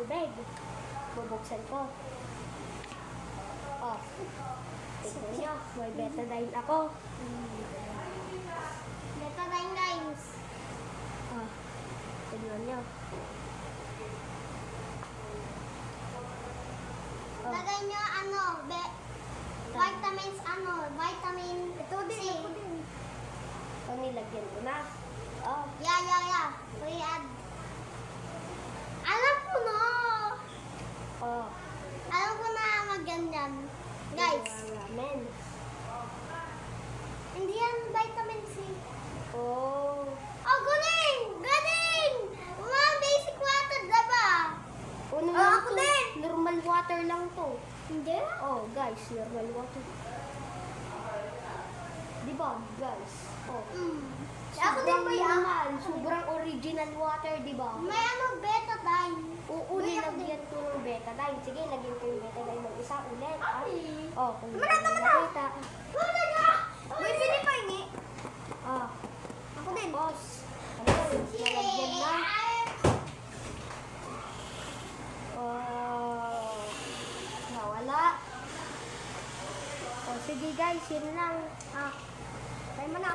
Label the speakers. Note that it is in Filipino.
Speaker 1: tubig. Bubuksan ko. Oh. Tignan nyo, may betadine ako.
Speaker 2: Betadine guys.
Speaker 1: Oh. Tignan nyo. Oh.
Speaker 2: Lagay nyo vitamins vitamin
Speaker 1: Ito din,
Speaker 2: C.
Speaker 1: ito din. So, nilagyan ko na. Oh.
Speaker 2: Yeah. Add. Alam ko na.
Speaker 1: Oh.
Speaker 2: Alam ko na magganyan. Guys,
Speaker 1: Ramen.
Speaker 2: hindi yan vitamin C.
Speaker 1: Oh.
Speaker 2: Oh, galing! Galing! Mga basic water, diba?
Speaker 1: Ano
Speaker 2: Oh,
Speaker 1: lang
Speaker 2: ako
Speaker 1: to?
Speaker 2: din.
Speaker 1: Normal water lang to.
Speaker 2: Hindi?
Speaker 1: Oh, guys, normal water. Di ba, guys? Oh.
Speaker 2: Ako din ba yan?
Speaker 1: Normal, sobrang original water, di ba?
Speaker 2: May betadine.
Speaker 1: Oo, nilagyan ko ng betadine. Sige, lagyan ko yung betadine ng isa ulit. Ah.
Speaker 2: Ay.
Speaker 1: Oh, kung hindi
Speaker 2: Tama
Speaker 1: mo
Speaker 2: na.
Speaker 1: nakita.
Speaker 2: Wala na! May pa ini.
Speaker 1: Ah,
Speaker 2: Ako din.
Speaker 1: boss. Ayun, nalagyan na. Oh, nawala. Oh, sige guys, yun lang. Ah, tayo mo na.